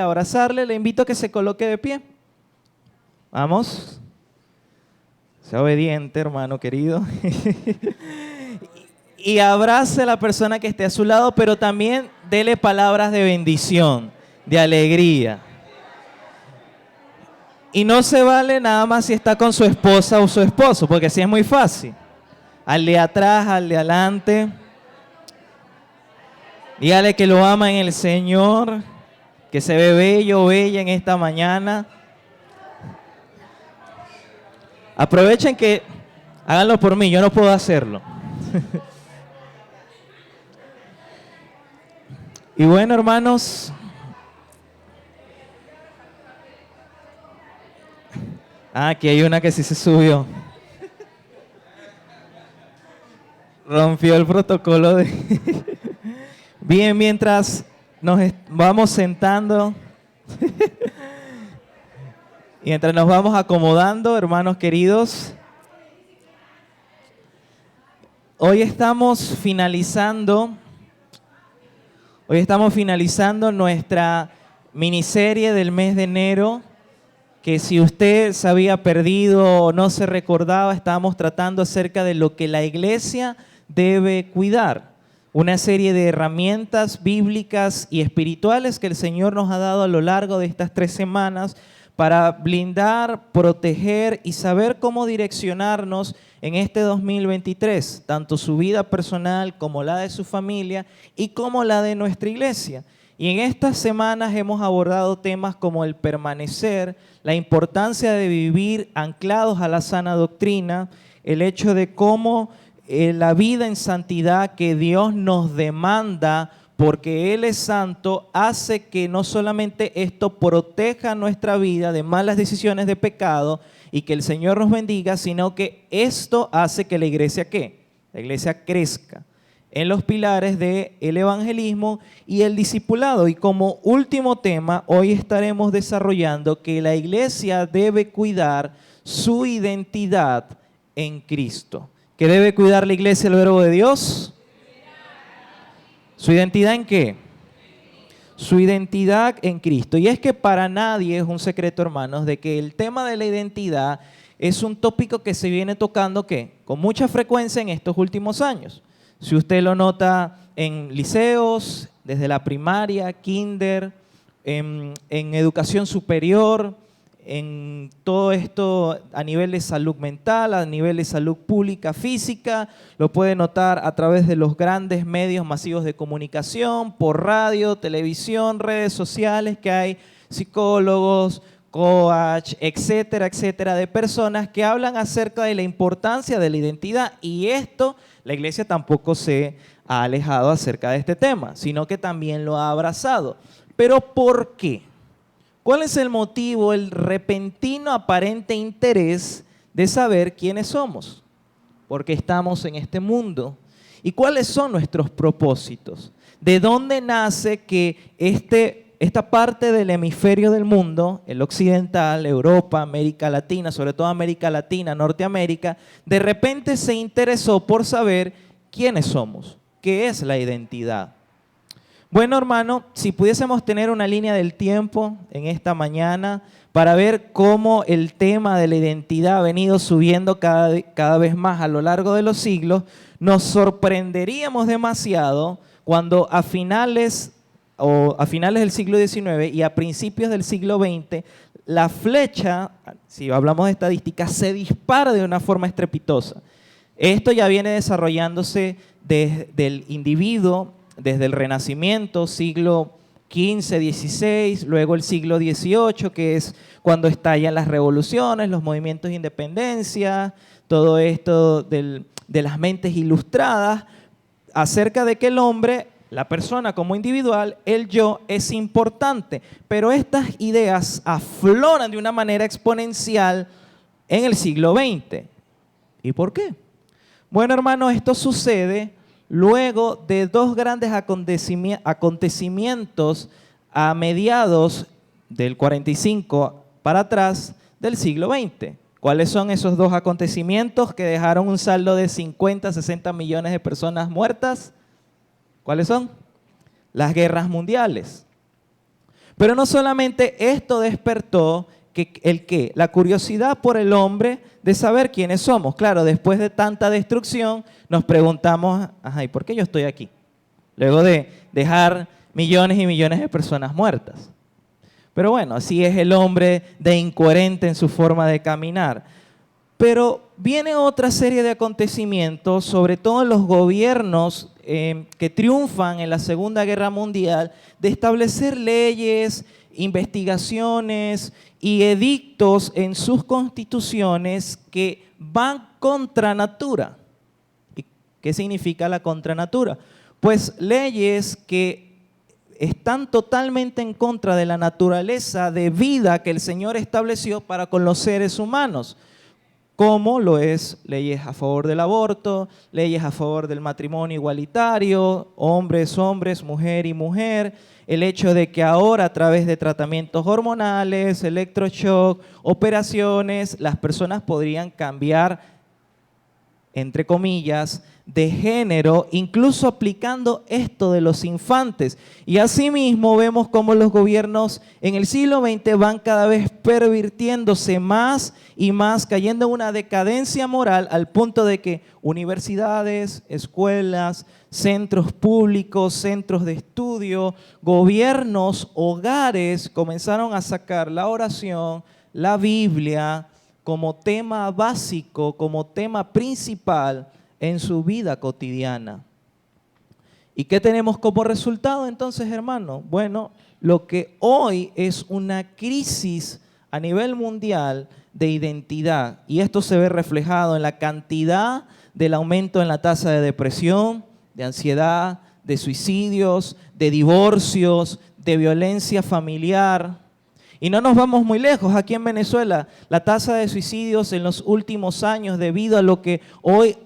Abrazarle, le invito a que se coloque de pie. Vamos. Sea obediente, hermano querido. Y abrace a la persona que esté a su lado, pero también dele palabras de bendición, de alegría. Y no se vale nada más si está con su esposa o su esposo, porque así es muy fácil. Al de atrás, al de adelante. Dígale que lo ama en el Señor, que se ve bello o bella en esta mañana. Aprovechen que háganlo por mí, yo no puedo hacerlo. Y bueno, hermanos, aquí hay una que sí se subió. Rompió el protocolo de... Bien, mientras nos vamos sentando, mientras nos vamos acomodando, hermanos queridos, hoy estamos finalizando nuestra miniserie del mes de enero, que si usted se había perdido o no se recordaba, estábamos tratando acerca de lo que la iglesia debe cuidar. Una serie de herramientas bíblicas y espirituales que el Señor nos ha dado a lo largo de estas 3 semanas para blindar, proteger y saber cómo direccionarnos en este 2023, tanto su vida personal como la de su familia y como la de nuestra iglesia. Y en estas semanas hemos abordado temas como el permanecer, la importancia de vivir anclados a la sana doctrina, el hecho de cómo la vida en santidad que Dios nos demanda porque Él es santo, hace que no solamente esto proteja nuestra vida de malas decisiones de pecado y que el Señor nos bendiga, sino que esto hace que la iglesia, ¿qué? La iglesia crezca en los pilares del evangelismo y el discipulado. Y como último tema, hoy estaremos desarrollando que la iglesia debe cuidar su identidad en Cristo. ¿Qué debe cuidar la iglesia el verbo de Dios? ¿Su identidad en qué? Su identidad en Cristo. Y es que para nadie es un secreto, hermanos, de que el tema de la identidad es un tópico que se viene tocando, ¿qué? Con mucha frecuencia en estos últimos años. Si usted lo nota en liceos, desde la primaria, kinder, en educación superior, en todo esto a nivel de salud mental, a nivel de salud pública, física, lo puede notar a través de los grandes medios masivos de comunicación, por radio, televisión, redes sociales, que hay psicólogos, coach, etcétera, etcétera, de personas que hablan acerca de la importancia de la identidad, y esto la iglesia tampoco se ha alejado acerca de este tema, sino que también lo ha abrazado. ¿Pero por qué? ¿Cuál es el motivo, el repentino aparente interés de saber quiénes somos? ¿Por qué estamos en este mundo? ¿Y cuáles son nuestros propósitos? ¿De dónde nace que esta parte del hemisferio del mundo, el occidental, Europa, América Latina, sobre todo América Latina, Norteamérica, de repente se interesó por saber quiénes somos? ¿Qué es la identidad? Bueno, hermano, si pudiésemos tener una línea del tiempo en esta mañana para ver cómo el tema de la identidad ha venido subiendo cada vez más a lo largo de los siglos, nos sorprenderíamos demasiado cuando a finales del siglo XIX y a principios del siglo XX, la flecha, si hablamos de estadística, se dispara de una forma estrepitosa. Esto ya viene desarrollándose desde el individuo, desde el Renacimiento, siglo XV, XVI, luego el siglo XVIII, que es cuando estallan las revoluciones, los movimientos de independencia, todo esto de las mentes ilustradas, acerca de que el hombre, la persona como individual, el yo, es importante. Pero estas ideas afloran de una manera exponencial en el siglo XX. ¿Y por qué? Bueno, hermanos, esto sucede luego de 2 grandes acontecimientos a mediados del 45 para atrás del siglo XX. ¿Cuáles son esos 2 acontecimientos que dejaron un saldo de 50, 60 millones de personas muertas? ¿Cuáles son? Las guerras mundiales. Pero no solamente esto despertó la curiosidad por el hombre de saber quiénes somos. Claro, después de tanta destrucción nos preguntamos, ajá, ¿y por qué yo estoy aquí? Luego de dejar millones y millones de personas muertas. Pero bueno, así es el hombre de incoherente en su forma de caminar. Pero viene otra serie de acontecimientos, sobre todo en los gobiernos que triunfan en la Segunda Guerra Mundial, de establecer leyes, investigaciones y edictos en sus constituciones que van contra natura. ¿Qué significa la contra natura? Pues leyes que están totalmente en contra de la naturaleza de vida que el Señor estableció para con los seres humanos, como lo es leyes a favor del aborto, leyes a favor del matrimonio igualitario, hombres, hombres, mujer y mujer, el hecho de que ahora a través de tratamientos hormonales, electroshock, operaciones, las personas podrían cambiar, entre comillas, de género, incluso aplicando esto de los infantes. Y asimismo vemos cómo los gobiernos en el siglo XX van cada vez pervirtiéndose más y más, cayendo en una decadencia moral al punto de que universidades, escuelas, centros públicos, centros de estudio, gobiernos, hogares comenzaron a sacar la oración, la Biblia, como tema básico, como tema principal en su vida cotidiana. ¿Y qué tenemos como resultado entonces, hermano? Bueno, lo que hoy es una crisis a nivel mundial de identidad, y esto se ve reflejado en la cantidad del aumento en la tasa de depresión, de ansiedad, de suicidios, de divorcios, de violencia familiar. Y no nos vamos muy lejos, aquí en Venezuela, la tasa de suicidios en los últimos años, debido a lo que hoy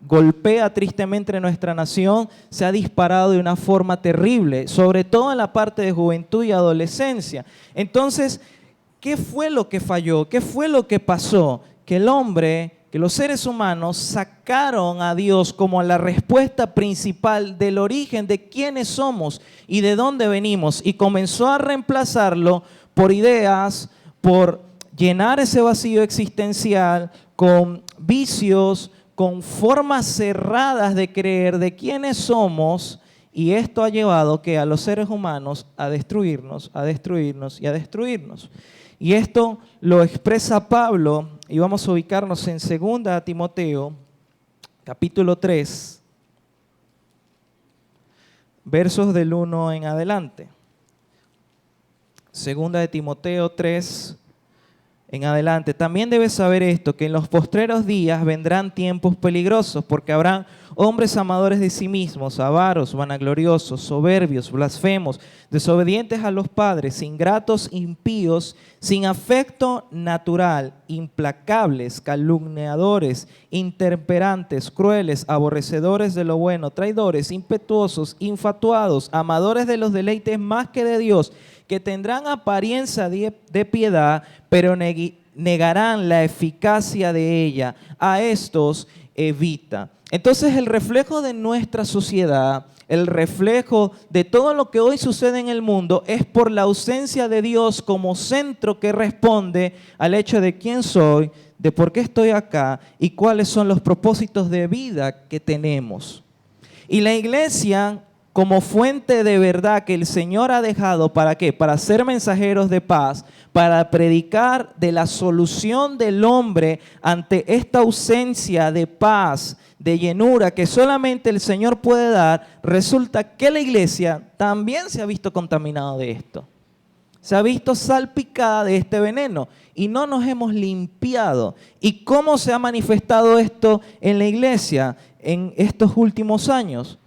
golpea tristemente nuestra nación, se ha disparado de una forma terrible, sobre todo en la parte de juventud y adolescencia. Entonces, ¿qué fue lo que falló? ¿Qué fue lo que pasó? Que los seres humanos sacaron a Dios como la respuesta principal del origen de quiénes somos y de dónde venimos, y comenzó a reemplazarlo por ideas, por llenar ese vacío existencial con vicios, con formas cerradas de creer de quiénes somos, y esto ha llevado a los seres humanos a destruirnos, a destruirnos y a destruirnos. Y esto lo expresa Pablo, y vamos a ubicarnos en 2 Timoteo, capítulo 3, versos del 1 en adelante. 2 Timoteo 3 en adelante. También debes saber esto, que en los postreros días vendrán tiempos peligrosos, porque habrán hombres amadores de sí mismos, avaros, vanagloriosos, soberbios, blasfemos, desobedientes a los padres, ingratos, impíos, sin afecto natural, implacables, calumniadores, intemperantes, crueles, aborrecedores de lo bueno, traidores, impetuosos, infatuados, amadores de los deleites más que de Dios, que tendrán apariencia de piedad, pero negarán la eficacia de ella. A estos evita. Entonces, el reflejo de nuestra sociedad, el reflejo de todo lo que hoy sucede en el mundo, es por la ausencia de Dios como centro que responde al hecho de quién soy, de por qué estoy acá y cuáles son los propósitos de vida que tenemos. Y la iglesia, como fuente de verdad que el Señor ha dejado, ¿para qué? Para ser mensajeros de paz, para predicar de la solución del hombre ante esta ausencia de paz, de llenura que solamente el Señor puede dar. Resulta que la iglesia también se ha visto contaminada de esto. Se ha visto salpicada de este veneno y no nos hemos limpiado. ¿Y cómo se ha manifestado esto en la iglesia en estos últimos años?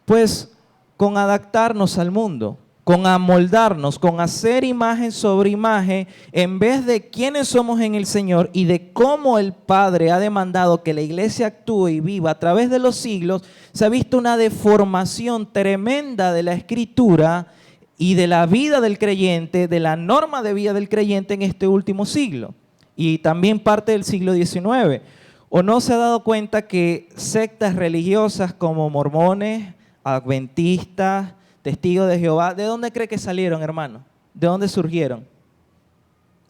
Pues con adaptarnos al mundo, con amoldarnos, con hacer imagen sobre imagen, en vez de quiénes somos en el Señor y de cómo el Padre ha demandado que la iglesia actúe y viva a través de los siglos. Se ha visto una deformación tremenda de la Escritura y de la vida del creyente, de la norma de vida del creyente en este último siglo y también parte del siglo XIX. ¿O no se ha dado cuenta que sectas religiosas como mormones, adventistas, testigos de Jehová. ¿De dónde cree que salieron, hermano? ¿De dónde surgieron?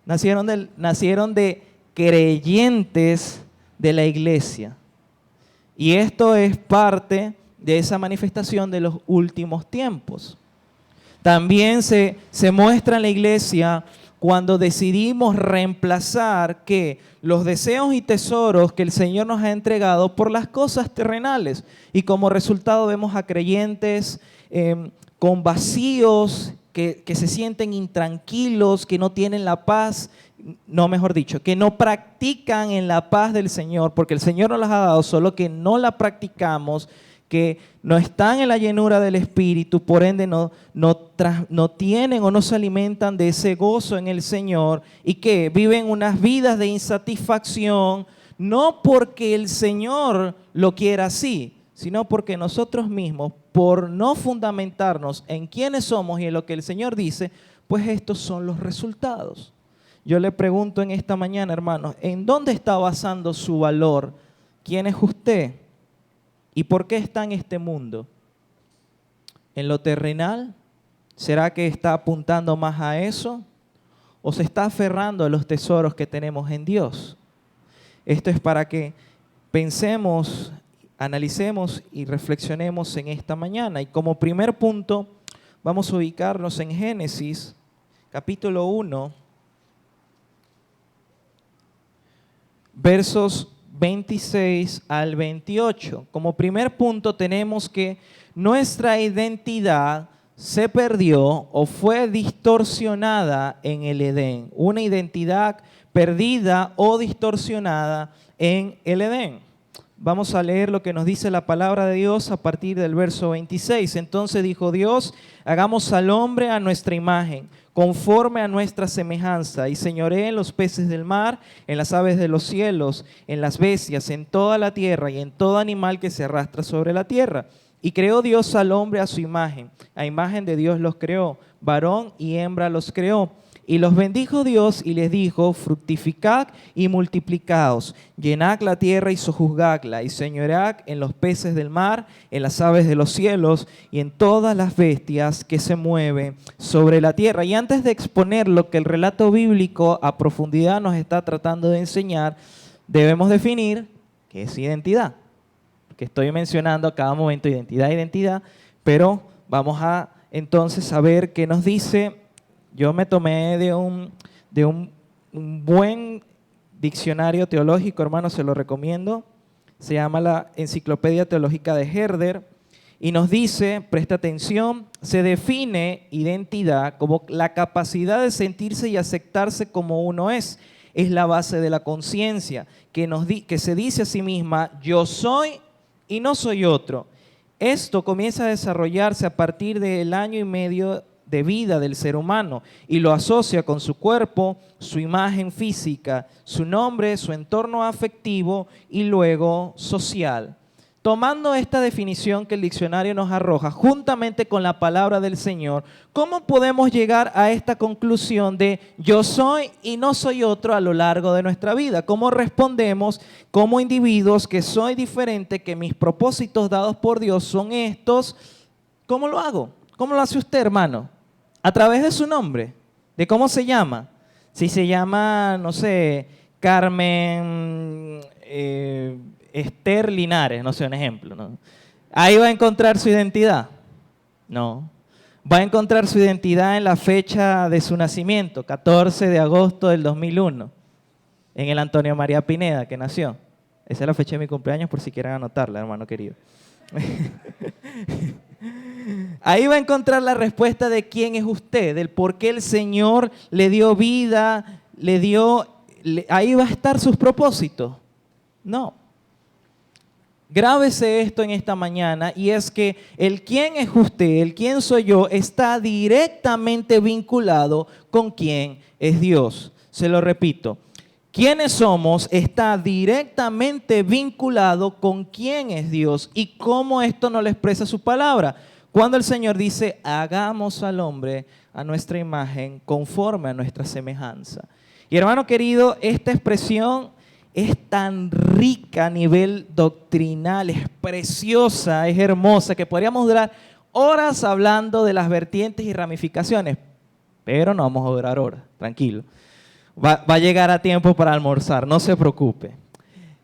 Nacieron de creyentes de la iglesia. Y esto es parte de esa manifestación de los últimos tiempos. También se muestra en la iglesia cuando decidimos reemplazar los deseos y tesoros que el Señor nos ha entregado por las cosas terrenales. Y como resultado vemos a creyentes con vacíos, que se sienten intranquilos, que no tienen la paz, mejor dicho, que no practican en la paz del Señor, porque el Señor nos las ha dado, solo que no la practicamos, que no están en la llenura del Espíritu, por ende no tienen o no se alimentan de ese gozo en el Señor, y que viven unas vidas de insatisfacción, no porque el Señor lo quiera así, sino porque nosotros mismos, por no fundamentarnos en quiénes somos y en lo que el Señor dice, pues estos son los resultados. Yo le pregunto en esta mañana, hermanos, ¿en dónde está basando su valor? ¿Quién es usted? ¿Y por qué está en este mundo? ¿En lo terrenal? ¿Será que está apuntando más a eso? ¿O se está aferrando a los tesoros que tenemos en Dios? Esto es para que pensemos, analicemos y reflexionemos en esta mañana. Y como primer punto, vamos a ubicarnos en Génesis, capítulo 1, versos 26 al 28. Como primer punto tenemos que nuestra identidad se perdió o fue distorsionada en el Edén. Una identidad perdida o distorsionada en el Edén. Vamos a leer lo que nos dice la palabra de Dios a partir del verso 26. Entonces dijo Dios, hagamos al hombre a nuestra imagen, conforme a nuestra semejanza, y señoree en los peces del mar, en las aves de los cielos, en las bestias, en toda la tierra y en todo animal que se arrastra sobre la tierra. Y creó Dios al hombre a su imagen, a imagen de Dios los creó, varón y hembra los creó. Y los bendijo Dios y les dijo, fructificad y multiplicaos, llenad la tierra y sojuzgadla, y señoread en los peces del mar, en las aves de los cielos y en todas las bestias que se mueven sobre la tierra. Y antes de exponer lo que el relato bíblico a profundidad nos está tratando de enseñar, debemos definir qué es identidad. Porque estoy mencionando a cada momento identidad, pero vamos a entonces saber qué nos dice. Yo me tomé de un buen diccionario teológico, hermano, se lo recomiendo. Se llama la Enciclopedia Teológica de Herder y nos dice, presta atención, se define identidad como la capacidad de sentirse y aceptarse como uno es. Es la base de la conciencia, que se dice a sí misma, yo soy y no soy otro. Esto comienza a desarrollarse a partir del año y medio de vida del ser humano y lo asocia con su cuerpo, su imagen física, su nombre, su entorno afectivo y luego social. Tomando esta definición que el diccionario nos arroja, juntamente con la palabra del Señor, ¿cómo podemos llegar a esta conclusión de yo soy y no soy otro a lo largo de nuestra vida? ¿Cómo respondemos como individuos que soy diferente, que mis propósitos dados por Dios son estos? ¿Cómo lo hago? ¿Cómo lo hace usted, hermano? A través de su nombre, de cómo se llama. Si se llama, no sé, Carmen Esther Linares, no sé, un ejemplo, ¿no? Ahí va a encontrar su identidad. No. Va a encontrar su identidad en la fecha de su nacimiento, 14 de agosto del 2001, en el Antonio María Pineda, que nació. Esa es la fecha de mi cumpleaños, por si quieren anotarla, hermano querido. Ahí va a encontrar la respuesta de quién es usted, del por qué el Señor le dio vida, ahí va a estar sus propósitos. No. Grábese esto en esta mañana, y es que el quién es usted, el quién soy yo, está directamente vinculado con quién es Dios. Se lo repito. Quiénes somos está directamente vinculado con quién es Dios y cómo esto nos lo expresa su palabra. Cuando el Señor dice, hagamos al hombre a nuestra imagen conforme a nuestra semejanza. Y hermano querido, esta expresión es tan rica a nivel doctrinal, es preciosa, es hermosa, que podríamos durar horas hablando de las vertientes y ramificaciones, pero no vamos a durar horas, tranquilo. Va a llegar a tiempo para almorzar, no se preocupe.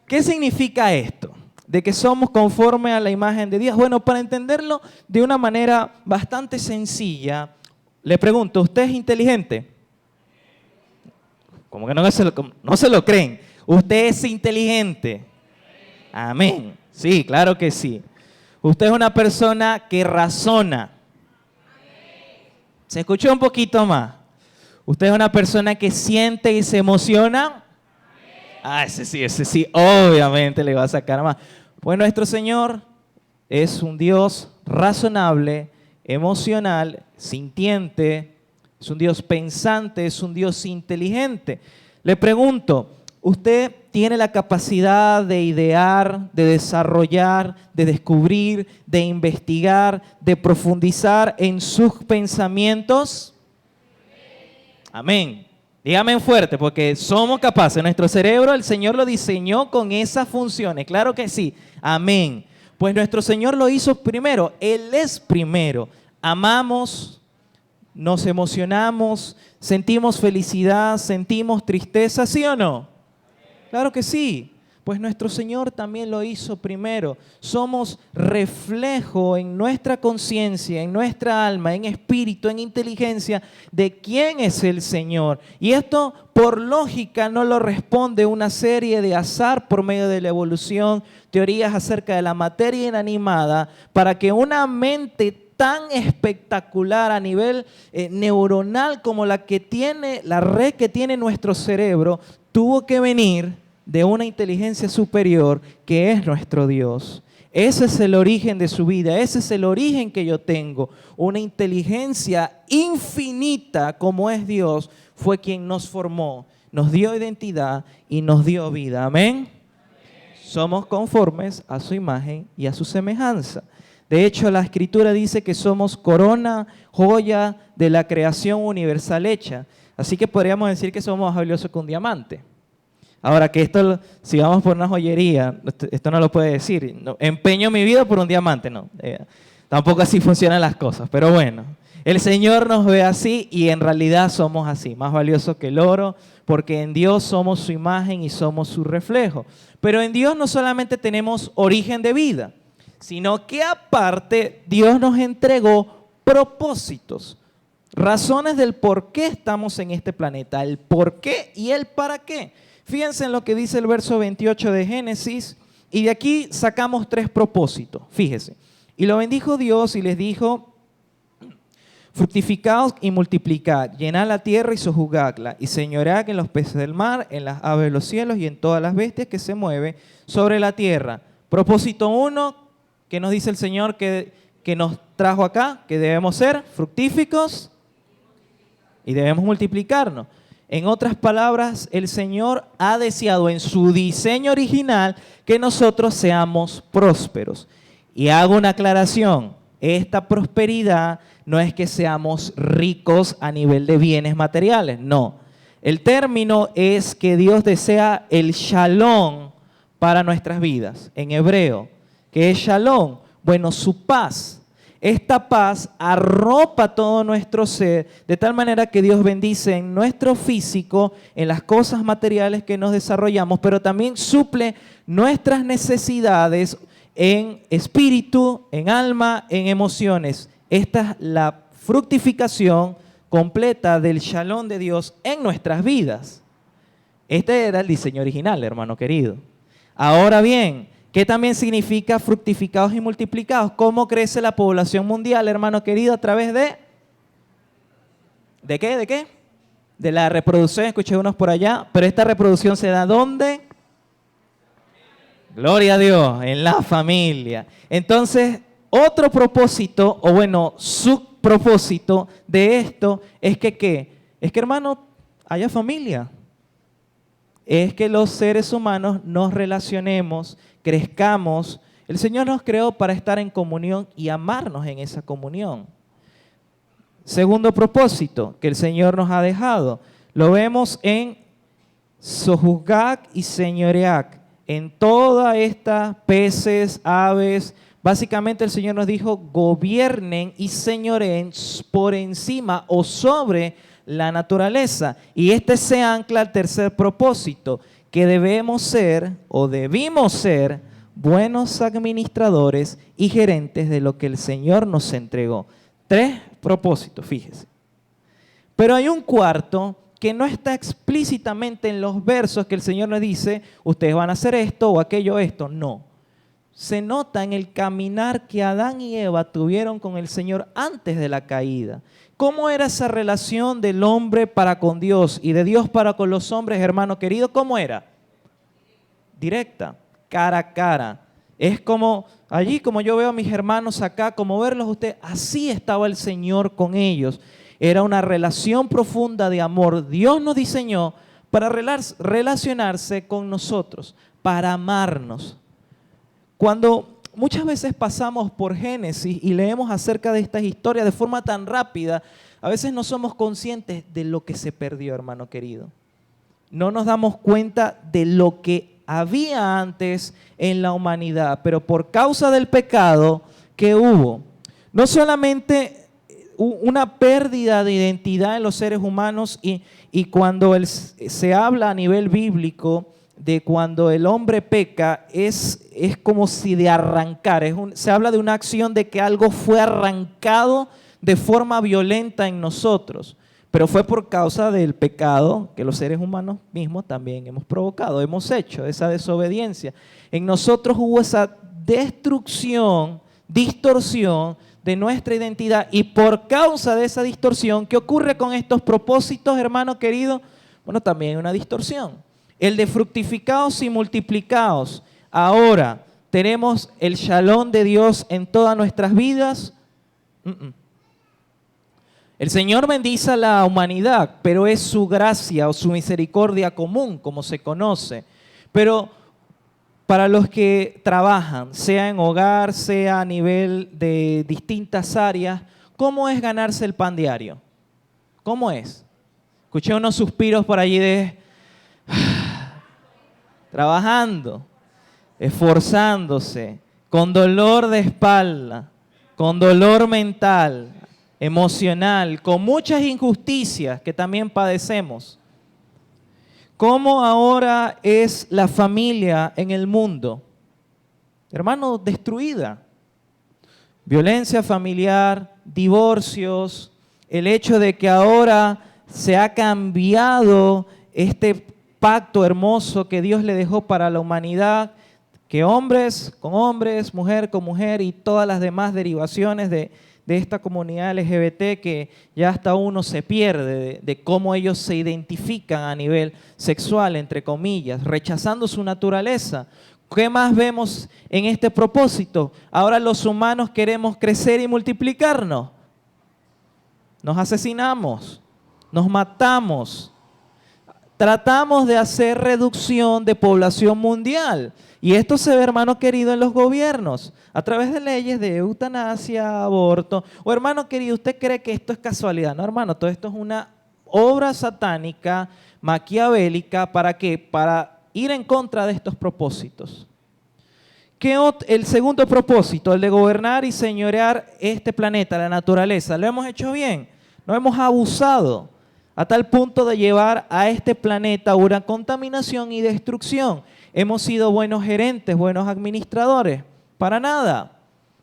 ¿Qué significa esto? De que somos conforme a la imagen de Dios. Bueno, para entenderlo de una manera bastante sencilla, le pregunto, ¿usted es inteligente? Como que no se lo creen. ¿Usted es inteligente? Amén. Sí, claro que sí. Usted es una persona que razona. ¿Se escuchó un poquito más? ¿Usted es una persona que siente y se emociona? Ese sí, obviamente le va a sacar más. Pues nuestro Señor es un Dios razonable, emocional, sintiente, es un Dios pensante, es un Dios inteligente. Le pregunto, ¿usted tiene la capacidad de idear, de desarrollar, de descubrir, de investigar, de profundizar en sus pensamientos? Amén. Dígame fuerte, porque somos capaces. Nuestro cerebro, el Señor lo diseñó con esas funciones. Claro que sí. Amén. Pues nuestro Señor lo hizo primero. Él es primero. Amamos, nos emocionamos, sentimos felicidad, sentimos tristeza, ¿sí o no? Claro que sí. Pues nuestro Señor también lo hizo primero. Somos reflejo en nuestra conciencia, en nuestra alma, en espíritu, en inteligencia de quién es el Señor. Y esto por lógica no lo responde una serie de azar por medio de la evolución, teorías acerca de la materia inanimada, para que una mente tan espectacular a nivel neuronal como la que tiene, la red que tiene nuestro cerebro, tuvo que venir de una inteligencia superior que es nuestro Dios. Ese es el origen de su vida, ese es el origen que yo tengo. Una inteligencia infinita como es Dios, fue quien nos formó, nos dio identidad y nos dio vida. Amén. Somos conformes a su imagen y a su semejanza. De hecho, la Escritura dice que somos corona, joya de la creación universal hecha. Así que podríamos decir que somos más valiosos que un diamante. Ahora que esto, si vamos por una joyería, esto no lo puede decir. No, empeño mi vida por un diamante, no. Tampoco así funcionan las cosas, pero bueno. El Señor nos ve así y en realidad somos así, más valiosos que el oro, porque en Dios somos su imagen y somos su reflejo. Pero en Dios no solamente tenemos origen de vida, sino que aparte Dios nos entregó propósitos, razones del por qué estamos en este planeta, el por qué y el para qué. Fíjense en lo que dice el verso 28 de Génesis, y de aquí sacamos 3 propósitos, fíjese. Y lo bendijo Dios y les dijo, fructificaos y multiplicad, llenad la tierra y sojuzgadla, y señoread en los peces del mar, en las aves de los cielos y en todas las bestias que se mueven sobre la tierra. Propósito 1, que nos dice el Señor que nos trajo acá, que debemos ser fructíficos y debemos multiplicarnos. En otras palabras, el Señor ha deseado en su diseño original que nosotros seamos prósperos. Y hago una aclaración, esta prosperidad no es que seamos ricos a nivel de bienes materiales, no. El término es que Dios desea el shalom para nuestras vidas, en hebreo. ¿Qué es shalom? Bueno, su paz. Esta paz arropa todo nuestro ser, de tal manera que Dios bendice en nuestro físico, en las cosas materiales que nos desarrollamos, pero también suple nuestras necesidades en espíritu, en alma, en emociones. Esta es la fructificación completa del shalom de Dios en nuestras vidas. Este era el diseño original, hermano querido. Ahora bien, ¿qué también significa fructificados y multiplicados? ¿Cómo crece la población mundial, hermano querido, a través de... ¿De qué? ¿De qué? De la reproducción, escuché unos por allá, pero esta reproducción se da ¿dónde? Gloria a Dios, en la familia. Entonces, otro propósito, o bueno, subpropósito de esto es que ¿qué? Es que, hermano, haya familia. Es que los seres humanos nos relacionemos, crezcamos. El Señor nos creó para estar en comunión y amarnos en esa comunión. Segundo propósito que el Señor nos ha dejado, lo vemos en sojuzgad y señoread, en todas estas peces, aves, Básicamente el Señor nos dijo, gobiernen y señoreen por encima o sobre la naturaleza. Y este se ancla al tercer propósito, que debemos ser o debimos ser buenos administradores y gerentes de lo que el Señor nos entregó. 3 propósitos, fíjese. Pero hay un cuarto que no está explícitamente en los versos que el Señor nos dice, ustedes van a hacer esto o aquello, esto. No. Se nota en el caminar que Adán y Eva tuvieron con el Señor antes de la caída. ¿Cómo era esa relación del hombre para con Dios y de Dios para con los hombres, hermano querido? ¿Cómo era? Directa, cara a cara. Es como allí, como yo veo a mis hermanos acá, como verlos ustedes, así estaba el Señor con ellos. Era una relación profunda de amor. Dios nos diseñó para relacionarse con nosotros, para amarnos. Cuando muchas veces pasamos por Génesis y leemos acerca de estas historias de forma tan rápida, a veces no somos conscientes de lo que se perdió, hermano querido. No nos damos cuenta de lo que había antes en la humanidad, pero por causa del pecado que hubo, no solamente una pérdida de identidad en los seres humanos y cuando se habla a nivel bíblico de cuando el hombre peca, es como si de arrancar, se habla de una acción de que algo fue arrancado de forma violenta en nosotros, pero fue por causa del pecado que los seres humanos mismos también hemos provocado, hemos hecho esa desobediencia. En nosotros hubo esa destrucción, distorsión de nuestra identidad y por causa de esa distorsión, ¿qué ocurre con estos propósitos, hermano querido? Bueno, también hay una distorsión. El de fructificaos y multiplicaos. Ahora, ¿tenemos el shalom de Dios en todas nuestras vidas? El Señor bendice a la humanidad, pero es su gracia o su misericordia común, como se conoce. Pero para los que trabajan, sea en hogar, sea a nivel de distintas áreas, ¿cómo es ganarse el pan diario? ¿Cómo es? Escuché unos suspiros por allí de trabajando, esforzándose, con dolor de espalda, con dolor mental, emocional, con muchas injusticias que también padecemos. ¿Cómo ahora es la familia en el mundo? Hermano, destruida. Violencia familiar, divorcios, el hecho de que ahora se ha cambiado este pacto hermoso que Dios le dejó para la humanidad, que hombres con hombres, mujer con mujer y todas las demás derivaciones de esta comunidad LGBT que ya hasta uno se pierde de cómo ellos se identifican a nivel sexual, entre comillas, rechazando su naturaleza. ¿Qué más vemos en este propósito? Ahora los humanos queremos crecer y multiplicarnos. Nos asesinamos, nos matamos. Tratamos de hacer reducción de población mundial. Y esto se ve, hermano querido, en los gobiernos, a través de leyes de eutanasia, aborto. O hermano querido, ¿usted cree que esto es casualidad? No, hermano, todo esto es una obra satánica, maquiavélica, ¿para qué? Para ir en contra de estos propósitos. El segundo propósito, el de gobernar y señorear este planeta, la naturaleza, ¿lo hemos hecho bien? No hemos abusado a tal punto de llevar a este planeta a una contaminación y destrucción. ¿Hemos sido buenos gerentes, buenos administradores? Para nada.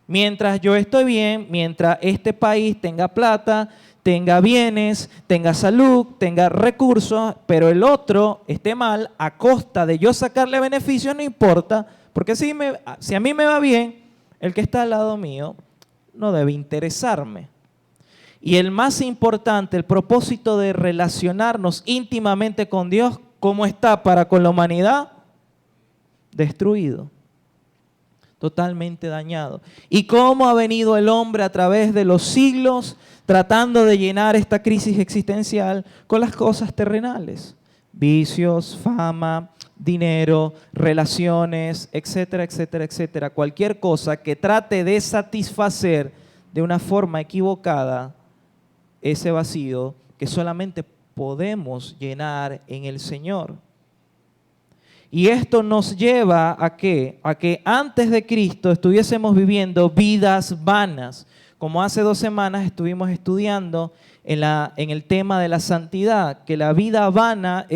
Mientras yo estoy bien, mientras este país tenga plata, tenga bienes, tenga salud, tenga recursos, pero el otro esté mal, a costa de yo sacarle beneficio, no importa, porque si a mí me va bien, el que está al lado mío no debe interesarme. Y el más importante, el propósito de relacionarnos íntimamente con Dios, ¿cómo está para con la humanidad? Destruido, totalmente dañado. ¿Y cómo ha venido el hombre a través de los siglos tratando de llenar esta crisis existencial con las cosas terrenales? Vicios, fama, dinero, relaciones, etcétera, etcétera, etcétera. Cualquier cosa que trate de satisfacer de una forma equivocada ese vacío que solamente podemos llenar en el Señor. Y esto nos lleva ¿a qué? A que antes de Cristo estuviésemos viviendo vidas vanas. Como hace 2 semanas estuvimos estudiando en el tema de la santidad, que la vida vana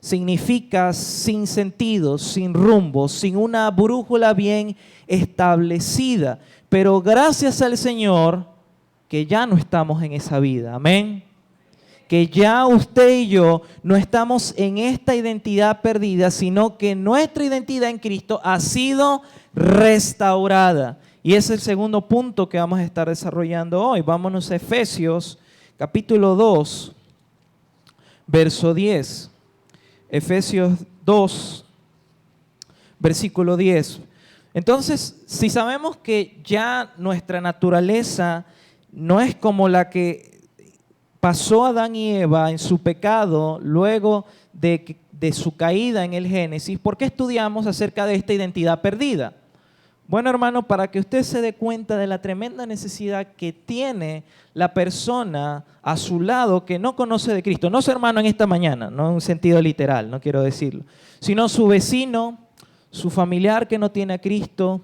significa sin sentido, sin rumbo, sin una brújula bien establecida. Pero gracias al Señor que ya no estamos en esa vida. Amén. Que ya usted y yo no estamos en esta identidad perdida, sino que nuestra identidad en Cristo ha sido restaurada. Y ese es el segundo punto que vamos a estar desarrollando hoy. Vámonos a Efesios capítulo 2, verso 10. Efesios 2, versículo 10. Entonces, si sabemos que ya nuestra naturaleza no es como la que pasó Adán y Eva en su pecado luego de su caída en el Génesis, ¿por qué estudiamos acerca de esta identidad perdida? Bueno, hermano, para que usted se dé cuenta de la tremenda necesidad que tiene la persona a su lado que no conoce de Cristo. No su hermano en esta mañana, no en un sentido literal, no quiero decirlo, sino su vecino, su familiar que no tiene a Cristo,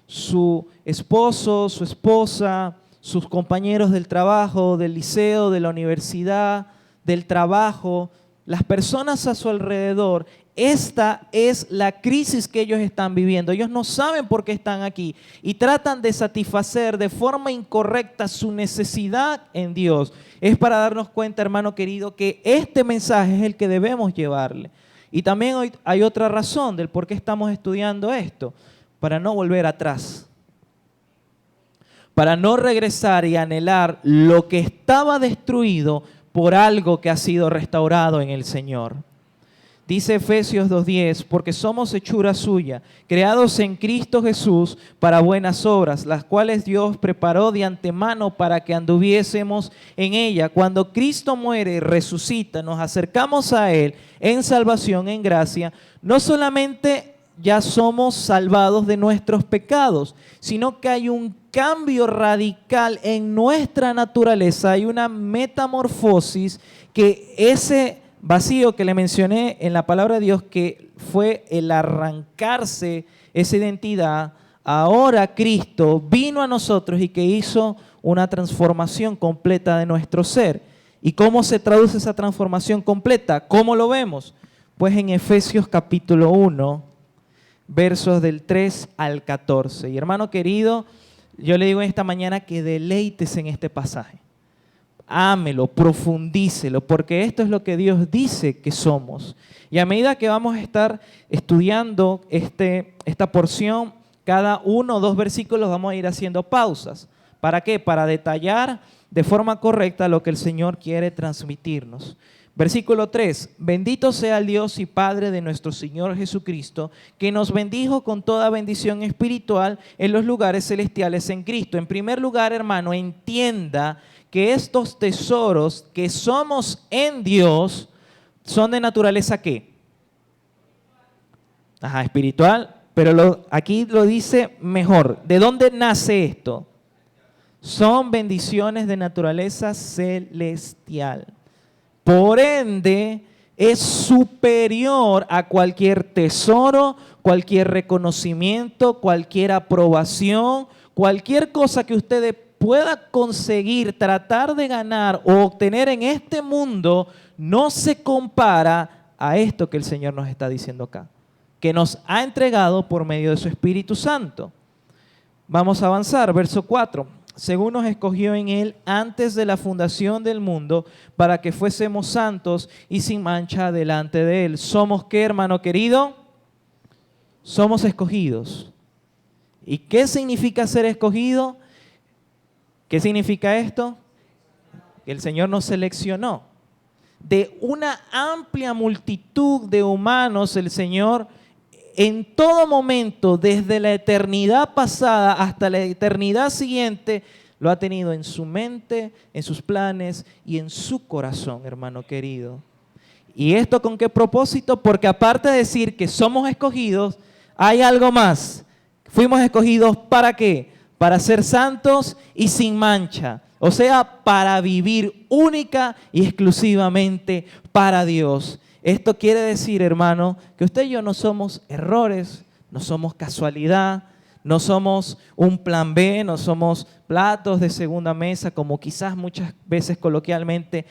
su esposo, su esposa, sus compañeros del trabajo, del liceo, de la universidad, del trabajo, las personas a su alrededor. Esta es la crisis que ellos están viviendo. Ellos no saben por qué están aquí y tratan de satisfacer de forma incorrecta su necesidad en Dios. Es para darnos cuenta, hermano querido, que este mensaje es el que debemos llevarle. Y también hoy hay otra razón del por qué estamos estudiando esto, para no volver atrás, para no regresar y anhelar lo que estaba destruido por algo que ha sido restaurado en el Señor. Dice Efesios 2:10, porque somos hechura suya, creados en Cristo Jesús para buenas obras, las cuales Dios preparó de antemano para que anduviésemos en ella. Cuando Cristo muere y resucita, nos acercamos a Él en salvación, en gracia. No solamente ya somos salvados de nuestros pecados, sino que hay un cambio radical en nuestra naturaleza, hay una metamorfosis que ese vacío que le mencioné en la palabra de Dios, que fue el arrancarse esa identidad, ahora Cristo vino a nosotros y que hizo una transformación completa de nuestro ser. ¿Y cómo se traduce esa transformación completa? ¿Cómo lo vemos? Pues en Efesios capítulo 1, versos del 3 al 14. Y hermano querido, yo le digo esta mañana que deleítese en este pasaje. Ámelo, profundícelo, porque esto es lo que Dios dice que somos. Y a medida que vamos a estar estudiando esta porción, cada 1 o 2 versículos vamos a ir haciendo pausas. ¿Para qué? Para detallar de forma correcta lo que el Señor quiere transmitirnos. Versículo 3, bendito sea el Dios y Padre de nuestro Señor Jesucristo, que nos bendijo con toda bendición espiritual en los lugares celestiales en Cristo. En primer lugar, hermano, entienda que estos tesoros que somos en Dios son de naturaleza ¿qué? Espiritual, pero aquí lo dice mejor. ¿De dónde nace esto? Son bendiciones de naturaleza celestial. Por ende, es superior a cualquier tesoro, cualquier reconocimiento, cualquier aprobación, cualquier cosa que usted pueda conseguir, tratar de ganar o obtener en este mundo, no se compara a esto que el Señor nos está diciendo acá, que nos ha entregado por medio de su Espíritu Santo. Vamos a avanzar, verso 4. Según nos escogió en Él antes de la fundación del mundo, para que fuésemos santos y sin mancha delante de Él. ¿Somos qué, hermano querido? Somos escogidos. ¿Y qué significa ser escogido? ¿Qué significa esto? Que el Señor nos seleccionó. De una amplia multitud de humanos, el Señor en todo momento, desde la eternidad pasada hasta la eternidad siguiente, lo ha tenido en su mente, en sus planes y en su corazón, hermano querido. ¿Y esto con qué propósito? Porque aparte de decir que somos escogidos, hay algo más. Fuimos escogidos ¿para qué? Para ser santos y sin mancha. O sea, para vivir única y exclusivamente para Dios. Esto quiere decir, hermano, que usted y yo no somos errores, no somos casualidad, no somos un plan B, no somos platos de segunda mesa, como quizás muchas veces coloquialmente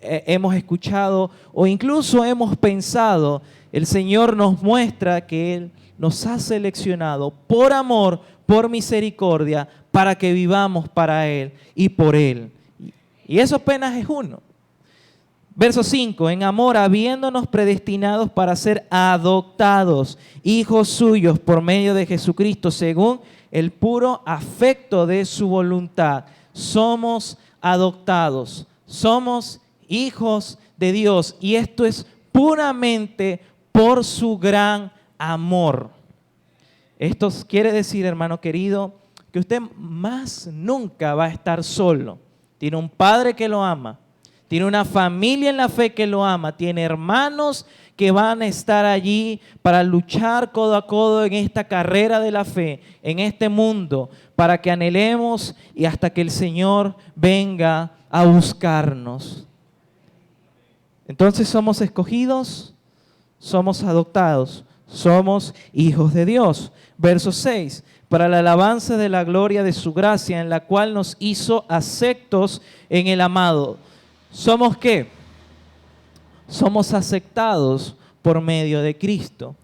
hemos escuchado o incluso hemos pensado. El Señor nos muestra que Él nos ha seleccionado por amor, por misericordia, para que vivamos para Él y por Él. Y eso apenas es uno. Verso 5, en amor, habiéndonos predestinados para ser adoptados, hijos suyos por medio de Jesucristo, según el puro afecto de su voluntad. Somos adoptados, somos hijos de Dios, y esto es puramente por su gran amor. Esto quiere decir, hermano querido, que usted más nunca va a estar solo. Tiene un Padre que lo ama. Tiene una familia en la fe que lo ama. Tiene hermanos que van a estar allí para luchar codo a codo en esta carrera de la fe, en este mundo, para que anhelemos y hasta que el Señor venga a buscarnos. Entonces somos escogidos, somos adoptados, somos hijos de Dios. Verso 6, para la alabanza de la gloria de su gracia, en la cual nos hizo aceptos en el amado. ¿Somos qué? Somos aceptados por medio de Cristo.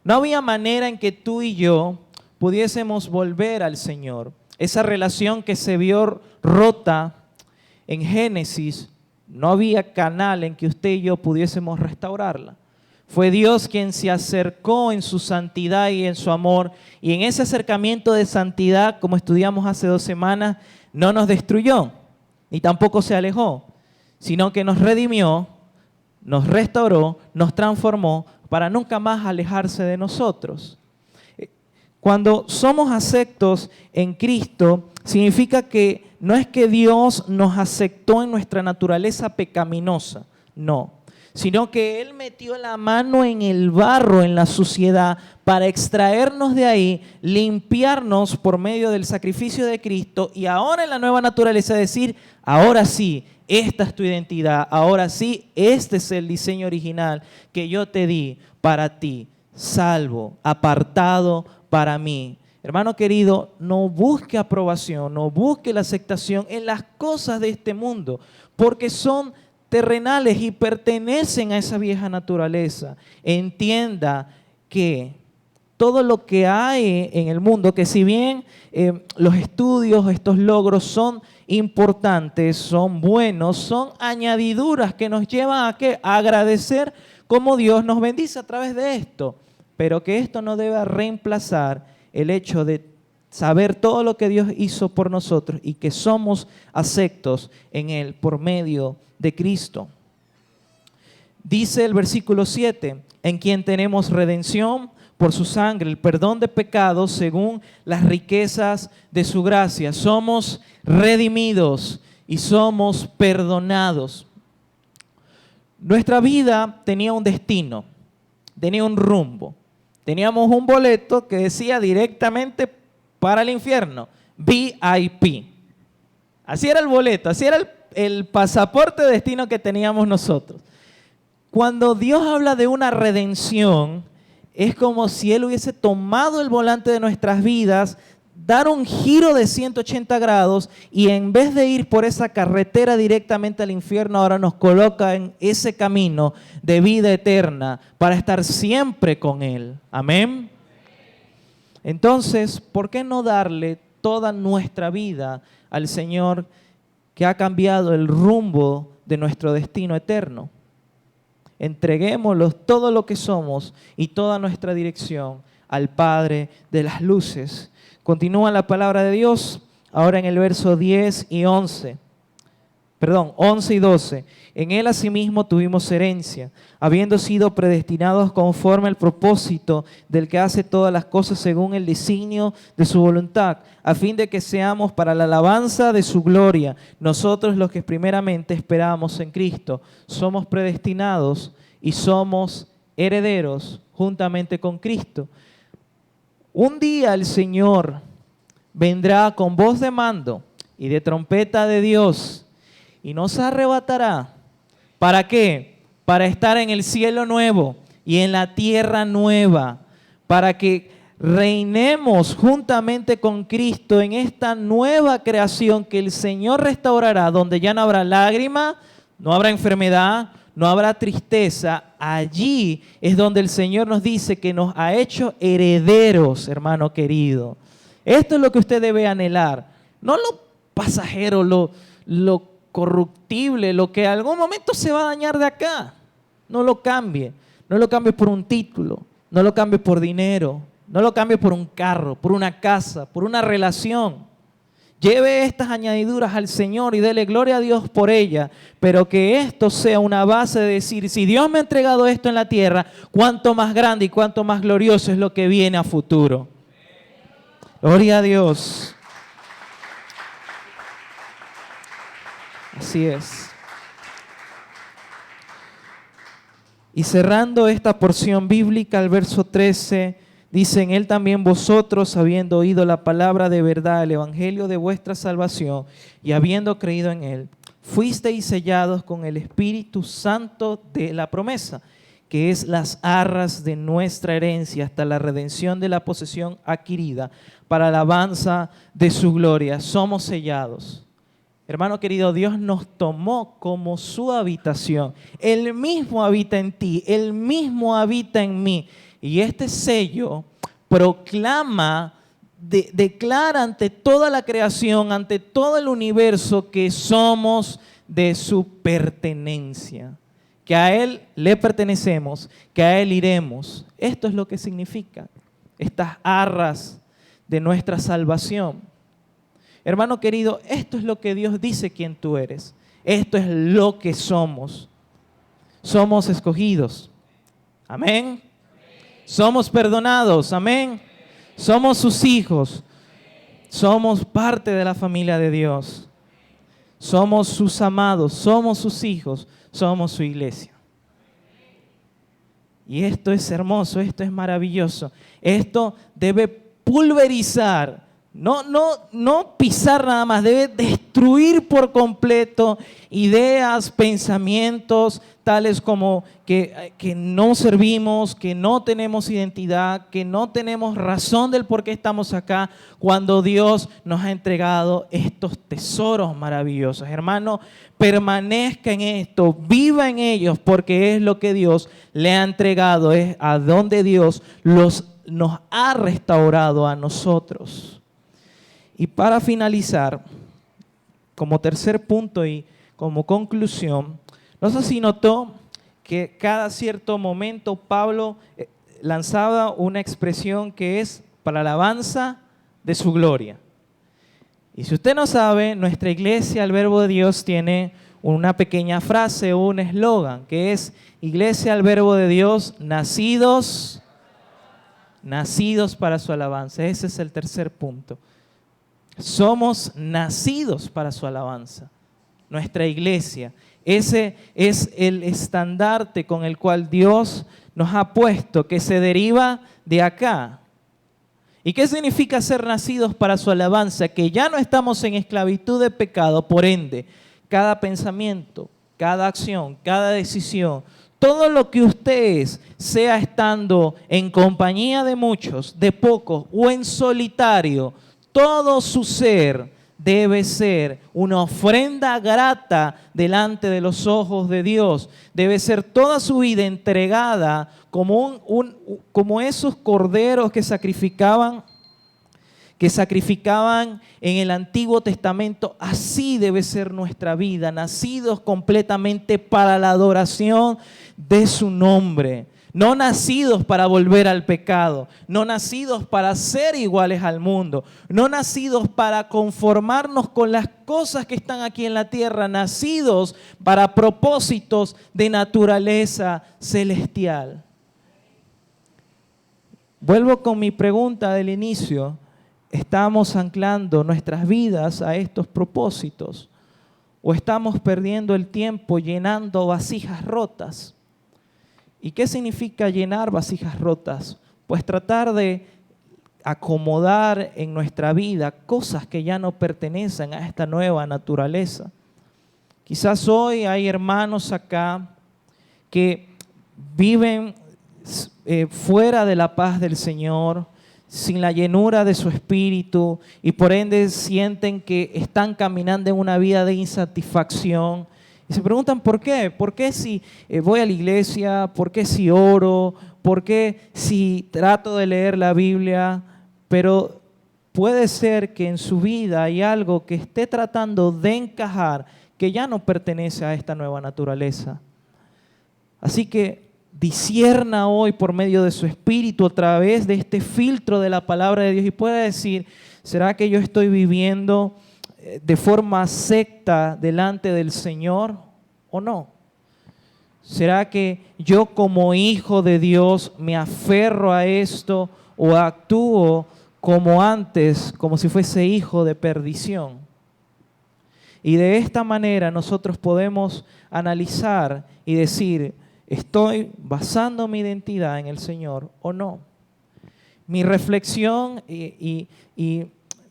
No había manera en que tú y yo pudiésemos volver al Señor. Esa relación que se vio rota en Génesis, no había canal en que usted y yo pudiésemos restaurarla. Fue Dios quien se acercó en su santidad y en su amor, y en ese acercamiento de santidad, como estudiamos hace 2 semanas, no nos destruyó, ni tampoco se alejó, sino que nos redimió, nos restauró, nos transformó para nunca más alejarse de nosotros. Cuando somos aceptos en Cristo, significa que no es que Dios nos aceptó en nuestra naturaleza pecaminosa, no, sino que Él metió la mano en el barro, en la suciedad, para extraernos de ahí, limpiarnos por medio del sacrificio de Cristo, y ahora en la nueva naturaleza decir, ahora sí, esta es tu identidad, ahora sí, este es el diseño original que yo te di para ti, salvo, apartado para mí. Hermano querido, no busque aprobación, no busque la aceptación en las cosas de este mundo, porque son terrenales y pertenecen a esa vieja naturaleza. Entienda que todo lo que hay en el mundo, que si bien los estudios, estos logros son importantes, son buenos, son añadiduras que nos llevan a ¿qué? A agradecer cómo Dios nos bendice a través de esto, pero que esto no debe reemplazar el hecho de saber todo lo que Dios hizo por nosotros y que somos aceptos en Él por medio de Cristo. Dice el versículo 7, en quien tenemos redención por su sangre, el perdón de pecados según las riquezas de su gracia. Somos redimidos y somos perdonados. Nuestra vida tenía un destino, tenía un rumbo. Teníamos un boleto que decía directamente para el infierno, VIP. Así era el boleto, así era el pasaporte de destino que teníamos nosotros. Cuando Dios habla de una redención, es como si Él hubiese tomado el volante de nuestras vidas, dar un giro de 180 grados y en vez de ir por esa carretera directamente al infierno, ahora nos coloca en ese camino de vida eterna para estar siempre con Él. Amén. Entonces, ¿por qué no darle toda nuestra vida al Señor que ha cambiado el rumbo de nuestro destino eterno? Entreguémoslo todo lo que somos y toda nuestra dirección al Padre de las luces. Continúa la palabra de Dios ahora en el verso 11 y 12. En Él asimismo tuvimos herencia, habiendo sido predestinados conforme al propósito del que hace todas las cosas según el designio de su voluntad, a fin de que seamos para la alabanza de su gloria, nosotros los que primeramente esperamos en Cristo. Somos predestinados y somos herederos juntamente con Cristo. Un día el Señor vendrá con voz de mando y de trompeta de Dios y nos arrebatará. ¿Para qué? para estar en el cielo nuevo y en la tierra nueva, para que reinemos juntamente con Cristo en esta nueva creación que el Señor restaurará, donde ya no habrá lágrima, no habrá enfermedad, no habrá tristeza. Allí es donde el Señor nos dice que nos ha hecho herederos, hermano querido. Esto es lo que usted debe anhelar, no lo pasajero, lo corruptible, lo que en algún momento se va a dañar de acá. No lo cambie, no lo cambie por un título, no lo cambie por dinero, no lo cambie por un carro, por una casa, por una relación. Lleve estas añadiduras al Señor y dele gloria a Dios por ella, pero que esto sea una base de decir, si Dios me ha entregado esto en la tierra, cuánto más grande y cuánto más glorioso es lo que viene a futuro. Gloria a Dios. Así es. Y cerrando esta porción bíblica, al verso 13, dice, en Él también vosotros, habiendo oído la palabra de verdad, el evangelio de vuestra salvación, y habiendo creído en Él, fuisteis sellados con el Espíritu Santo de la promesa, que es las arras de nuestra herencia hasta la redención de la posesión adquirida, para la alabanza de su gloria. Somos sellados. Hermano querido, Dios nos tomó como su habitación. Él mismo habita en ti, Él mismo habita en mí. Y este sello proclama, declara ante toda la creación, ante todo el universo, que somos de su pertenencia. Que a Él le pertenecemos, que a Él iremos. Esto es lo que significa estas arras de nuestra salvación. Hermano querido, esto es lo que Dios dice quién tú eres. Esto es lo que somos. Somos escogidos. Amén. Somos perdonados. Amén. Somos sus hijos. Somos parte de la familia de Dios. Somos sus amados. Somos sus hijos. Somos su iglesia. Y esto es hermoso. Esto es maravilloso. Esto debe pulverizar. No pisar nada más, debe destruir por completo ideas, pensamientos tales como que no servimos, que no tenemos identidad, que no tenemos razón del por qué estamos acá, cuando Dios nos ha entregado estos tesoros maravillosos. Hermano, permanezca en esto, viva en ellos, porque es lo que Dios le ha entregado, es a donde Dios nos ha restaurado a nosotros. Y para finalizar, como tercer punto y como conclusión, no sé si notó que cada cierto momento Pablo lanzaba una expresión que es para alabanza de su gloria. Y si usted no sabe, nuestra iglesia, el Verbo de Dios, tiene una pequeña frase, un eslogan, que es Iglesia al Verbo de Dios, nacidos para su alabanza. Ese es el tercer punto. Somos nacidos para su alabanza. Nuestra iglesia. Ese es el estandarte con el cual Dios nos ha puesto, que se deriva de acá. ¿Y qué significa ser nacidos para su alabanza? Que ya no estamos en esclavitud de pecado, por ende, cada pensamiento, cada acción, cada decisión, todo lo que usted es, sea estando en compañía de muchos, de pocos o en solitario, todo su ser debe ser una ofrenda grata delante de los ojos de Dios. Debe ser toda su vida entregada como esos corderos que sacrificaban en el Antiguo Testamento. Así debe ser nuestra vida, nacidos completamente para la adoración de su nombre. No nacidos para volver al pecado, no nacidos para ser iguales al mundo, no nacidos para conformarnos con las cosas que están aquí en la tierra, nacidos para propósitos de naturaleza celestial. Vuelvo con mi pregunta del inicio. ¿Estamos anclando nuestras vidas a estos propósitos? ¿O estamos perdiendo el tiempo llenando vasijas rotas? ¿Y qué significa llenar vasijas rotas? Pues tratar de acomodar en nuestra vida cosas que ya no pertenecen a esta nueva naturaleza. Quizás hoy hay hermanos acá que viven fuera de la paz del Señor, sin la llenura de su espíritu, y por ende sienten que están caminando en una vida de insatisfacción. Y se preguntan ¿por qué? ¿Por qué si voy a la iglesia? ¿Por qué si oro? ¿Por qué si trato de leer la Biblia? Pero puede ser que en su vida hay algo que esté tratando de encajar que ya no pertenece a esta nueva naturaleza. Así que discierna hoy por medio de su espíritu a través de este filtro de la palabra de Dios y pueda decir, ¿será que yo estoy viviendo de forma secta delante del Señor o no? ¿Será que yo como hijo de Dios me aferro a esto o actúo como antes, como si fuese hijo de perdición? Y de esta manera nosotros podemos analizar y decir, ¿estoy basando mi identidad en el Señor o no? Mi reflexión y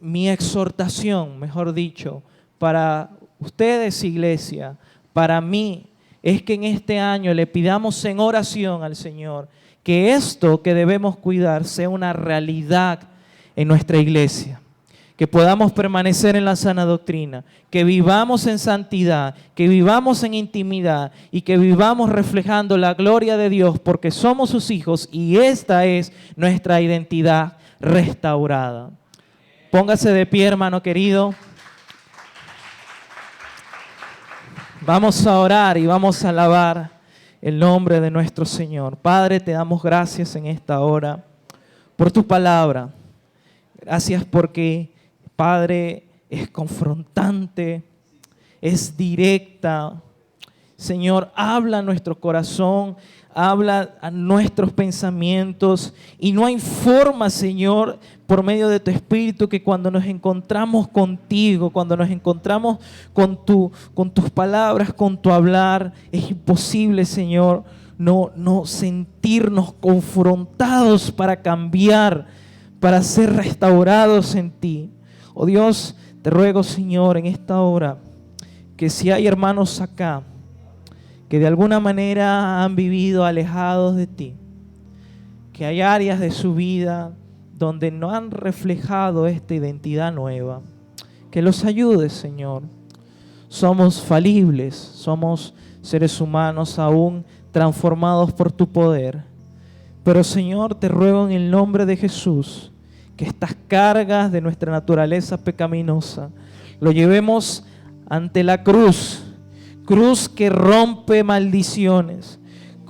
mi exhortación, mejor dicho, para ustedes, iglesia, para mí, es que en este año le pidamos en oración al Señor que esto que debemos cuidar sea una realidad en nuestra iglesia. Que podamos permanecer en la sana doctrina, que vivamos en santidad, que vivamos en intimidad y que vivamos reflejando la gloria de Dios porque somos sus hijos y esta es nuestra identidad restaurada. Póngase de pie, hermano querido. Vamos a orar y vamos a alabar el nombre de nuestro Señor. Padre, te damos gracias en esta hora por tu palabra. Gracias porque Padre, es confrontante, es directa. Señor, habla a nuestro corazón, habla a nuestros pensamientos y no hay forma, Señor, por medio de tu Espíritu que cuando nos encontramos contigo, cuando nos encontramos con tus palabras, con tu hablar, es imposible, Señor, no sentirnos confrontados para cambiar, para ser restaurados en ti. Oh Dios, te ruego, Señor, en esta hora, que si hay hermanos acá que de alguna manera han vivido alejados de ti, que hay áreas de su vida donde no han reflejado esta identidad nueva, que los ayudes, Señor. Somos falibles, somos seres humanos aún transformados por tu poder. Pero, Señor, te ruego en el nombre de Jesús, que estas cargas de nuestra naturaleza pecaminosa lo llevemos ante la cruz, cruz que rompe maldiciones,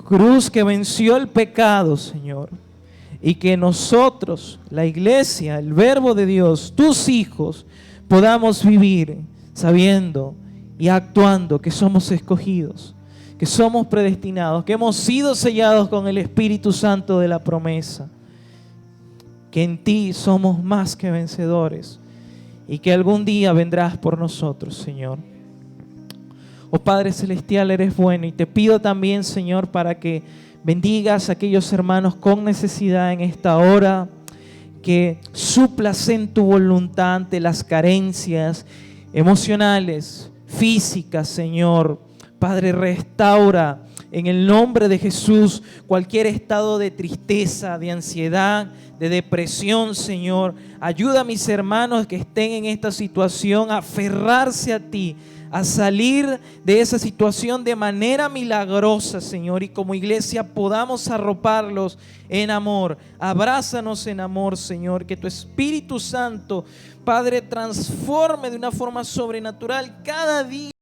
cruz que venció el pecado, Señor, y que nosotros, la iglesia, el verbo de Dios, tus hijos, podamos vivir sabiendo y actuando que somos escogidos, que somos predestinados, que hemos sido sellados con el Espíritu Santo de la promesa, que en ti somos más que vencedores y que algún día vendrás por nosotros, Señor. Oh Padre Celestial, eres bueno y te pido también, Señor, para que bendigas a aquellos hermanos con necesidad en esta hora, que suplas en tu voluntad ante las carencias emocionales, físicas, Señor. Padre, restaura en el nombre de Jesús cualquier estado de tristeza, de ansiedad, de depresión, Señor. Ayuda a mis hermanos que estén en esta situación a aferrarse a ti, a salir de esa situación de manera milagrosa, Señor, y como iglesia podamos arroparlos en amor. Abrázanos en amor, Señor, que tu Espíritu Santo, Padre, transforme de una forma sobrenatural cada día